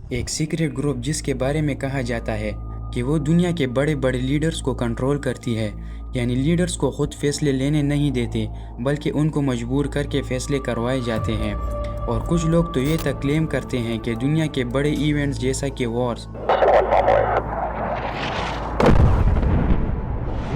ایک secret group جس کے بارے میں کہا جاتا ہے کہ وہ دنیا کے بڑے بڑے لیڈرز کو کنٹرول کرتی ہے، یعنی لیڈرز کو خود فیصلے لینے نہیں دیتے بلکہ ان کو مجبور کر کے فیصلے کروائے جاتے ہیں۔ اور کچھ لوگ تو یہ تک کلیم کرتے ہیں کہ دنیا کے بڑے ایونٹس جیسا کہ وارز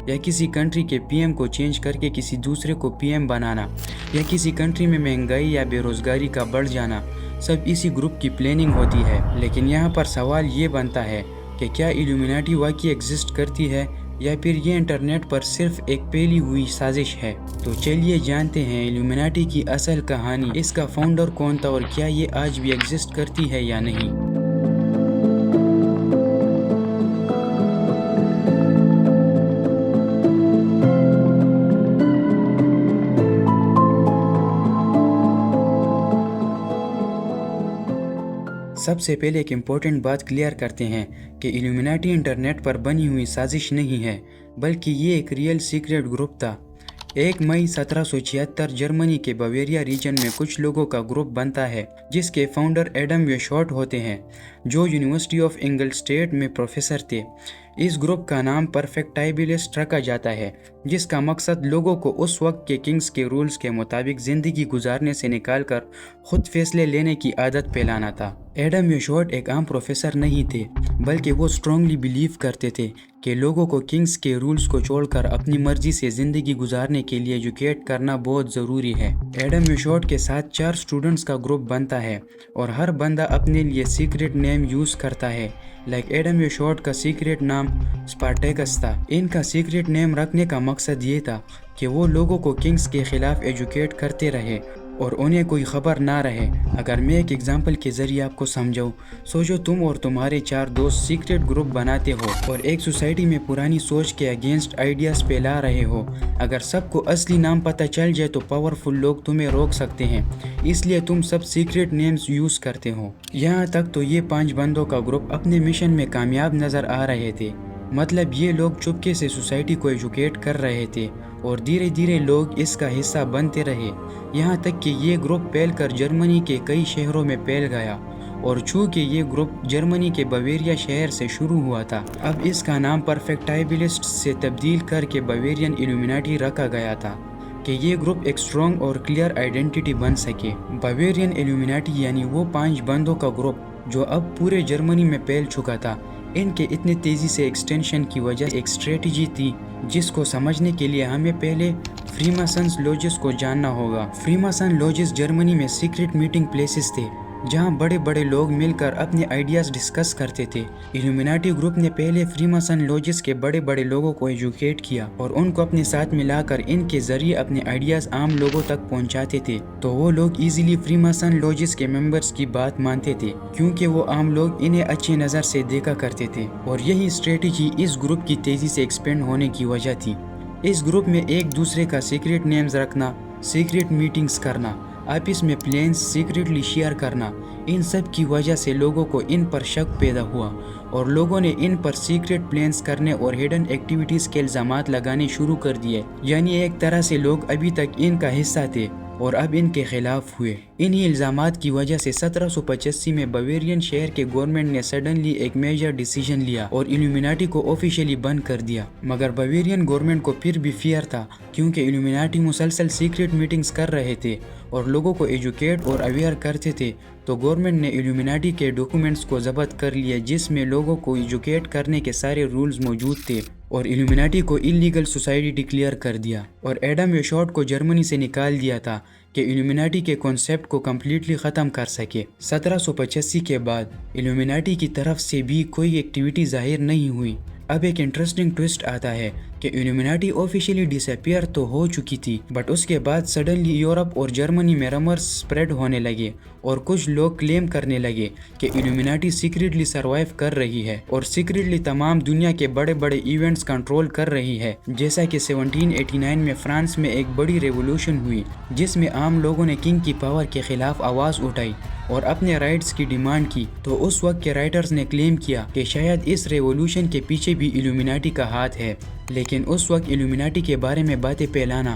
یا کسی کنٹری کے پی ایم کو چینج کر کے کسی دوسرے کو پی ایم بنانا، یا کسی کنٹری میں مہنگائی یا بے روزگاری کا بڑھ جانا، سب اسی گروپ کی پلاننگ ہوتی ہے۔ لیکن یہاں پر سوال یہ بنتا ہے کہ کیا ایلومیناٹی واقعی ایگزسٹ کرتی ہے یا پھر یہ انٹرنیٹ پر صرف ایک پھیلی ہوئی سازش ہے؟ تو چلیے جانتے ہیں ایلومیناٹی کی اصل کہانی، اس کا فاؤنڈر کون تھا اور کیا یہ آج بھی ایگزسٹ کرتی ہے یا نہیں۔ سب سے پہلے ایک امپورٹنٹ بات کلیئر کرتے ہیں کہ ایلومیناٹی انٹرنیٹ پر بنی ہوئی سازش نہیں ہے، بلکہ یہ ایک ریئل سیکریٹ گروپ تھا۔ 1 مئی 1776 جرمنی کے باویریا ریجن میں کچھ لوگوں کا گروپ بنتا ہے جس کے فاؤنڈر ایڈم ویشارٹ ہوتے ہیں، جو یونیورسٹی آف انگلسٹیٹ میں پروفیسر تھے۔ اس گروپ کا نام پرفیکٹائبلسٹ رکھا جاتا ہے، جس کا مقصد لوگوں کو اس وقت کے کنگز کے رولز کے مطابق زندگی گزارنے سے نکال کر خود فیصلے لینے کی عادت پھیلانا تھا۔ ایڈم ویشارٹ ایک عام پروفیسر نہیں تھے، بلکہ وہ اسٹرانگلی بلیو کرتے تھے کہ لوگوں کو کنگز کے رولز کو چھوڑ کر اپنی مرضی سے زندگی گزارنے کے لیے ایجوکیٹ کرنا بہت ضروری ہے۔ ایڈم ویشارٹ کے ساتھ 4 اسٹوڈنٹس کا گروپ بنتا ہے اور ہر بندہ اپنے لیے سیکریٹ نیم یوز کرتا ہے۔ ایڈم ویشارٹ کا سیکریٹ نام اسپارٹیکس تھا۔ ان کا سیکریٹ نیم رکھنے کا مقصد یہ تھا کہ وہ لوگوں کو کنگز کے خلاف ایجوکیٹ کرتے رہے اور انہیں کوئی خبر نہ رہے۔ اگر میں ایک ایگزامپل کے ذریعے آپ کو سمجھاؤں، سوچو تم اور تمہارے 4 دوست سیکریٹ گروپ بناتے ہو اور ایک سوسائٹی میں پرانی سوچ کے اگینسٹ آئیڈیاز پھیلا رہے ہو۔ اگر سب کو اصلی نام پتہ چل جائے تو پاورفل لوگ تمہیں روک سکتے ہیں، اس لیے تم سب سیکریٹ نیمز یوز کرتے ہو۔ یہاں تک تو یہ 5 بندوں کا گروپ اپنے مشن میں کامیاب نظر آ رہے تھے، مطلب یہ لوگ چپکے سے سوسائٹی کو ایجوکیٹ کر رہے تھے اور دھیرے دھیرے لوگ اس کا حصہ بنتے رہے، یہاں تک کہ یہ گروپ پھیل کر جرمنی کے کئی شہروں میں پھیل گیا۔ اور چونکہ یہ گروپ جرمنی کے باویریا شہر سے شروع ہوا تھا، اب اس کا نام پرفیکٹائبلسٹ سے تبدیل کر کے باویرین ایلومیناٹی رکھا گیا تھا کہ یہ گروپ ایک اسٹرانگ اور کلیئر آئیڈینٹی بن سکے۔ باویرین ایلومیناٹی یعنی وہ 5 بندوں کا گروپ جو اب پورے جرمنی میں پھیل چکا تھا۔ ان کے اتنے تیزی سے ایکسٹینشن کی وجہ ایک اسٹریٹجی تھی جس کو سمجھنے کے لیے ہمیں پہلے فریماسنز لوجز کو جاننا ہوگا۔ فریماسن لوجز جرمنی میں سیکریٹ میٹنگ پلیسز تھے جہاں بڑے بڑے لوگ مل کر اپنے آئیڈیاز ڈسکس کرتے تھے۔ ایلومیناٹی گروپ نے پہلے فریماسن لوجز کے بڑے بڑے لوگوں کو ایجوکیٹ کیا اور ان کو اپنے ساتھ ملا کر ان کے ذریعے اپنے آئیڈیاز عام لوگوں تک پہنچاتے تھے، تو وہ لوگ ایزیلی فریماسن لوجز کے ممبرز کی بات مانتے تھے کیونکہ وہ عام لوگ انہیں اچھی نظر سے دیکھا کرتے تھے۔ اور یہی اسٹریٹجی اس گروپ کی تیزی سے ایکسپینڈ ہونے کی وجہ تھی۔ اس گروپ میں ایک دوسرے کا سیکریٹ نیمز رکھنا، سیکریٹ میٹنگز کرنا، آپس میں پلانز سیکریٹلی شیئر کرنا، ان سب کی وجہ سے لوگوں کو ان پر شک پیدا ہوا اور لوگوں نے ان پر سیکریٹ پلانز کرنے اور ہڈن ایکٹیویٹیز کے الزامات لگانے شروع کر دیے۔ یعنی ایک طرح سے لوگ ابھی تک ان کا حصہ تھے اور اب ان کے خلاف ہوئے۔ انہی الزامات کی وجہ سے 1785 میں باویرین شہر کے گورنمنٹ نے سڈنلی ایک میجر ڈیسیژن لیا اور ایلومیناٹی کو آفیشیلی بند کر دیا۔ مگر باویرین گورنمنٹ کو پھر بھی فیئر تھا کیونکہ ایلومیناٹی مسلسل سیکریٹ میٹنگز کر رہے تھے اور لوگوں کو ایجوکیٹ اور اویئر کرتے تھے، تو گورنمنٹ نے ایلومیناٹی کے ڈاکومنٹس کو ضبط کر لیا جس میں لوگوں کو ایجوکیٹ کرنے کے سارے رولز موجود تھے اور ایلومیناٹی کو اللیگل سوسائٹی ڈکلیئر کر دیا اور ایڈم ویشارٹ کو جرمنی سے نکال دیا تھا کہ ایلومیناٹی کے کانسیپٹ کو کمپلیٹلی ختم کر سکے۔ 1785 کے بعد ایلومیناٹی کی طرف سے بھی کوئی ایکٹیویٹی ظاہر نہیں ہوئی۔ اب ایک انٹرسٹنگ ٹوسٹ آتا ہے کہ ایلومیناٹی آفیشیلی ڈس اپیئر تو ہو چکی تھی، بٹ اس کے بعد سڈنلی یورپ اور جرمنی میں رمرز سپریڈ ہونے لگے اور کچھ لوگ کلیم کرنے لگے کہ ایلومیناٹی سیکریٹلی سروائیو کر رہی ہے اور سیکریٹلی تمام دنیا کے بڑے بڑے ایونٹس کنٹرول کر رہی ہے۔ جیسا کہ 1789 میں فرانس میں ایک بڑی ریولوشن ہوئی جس میں عام لوگوں نے کنگ کی پاور کے خلاف آواز اٹھائی اور اپنے رائٹس کی ڈیمانڈ کی، تو اس وقت کے رائٹرز نے کلیم کیا کہ شاید اس ریولوشن کے پیچھے بھی ایلومیناٹی کا ہاتھ ہے۔ لیکن اس وقت ایلومیناٹی کے بارے میں باتیں پھیلانا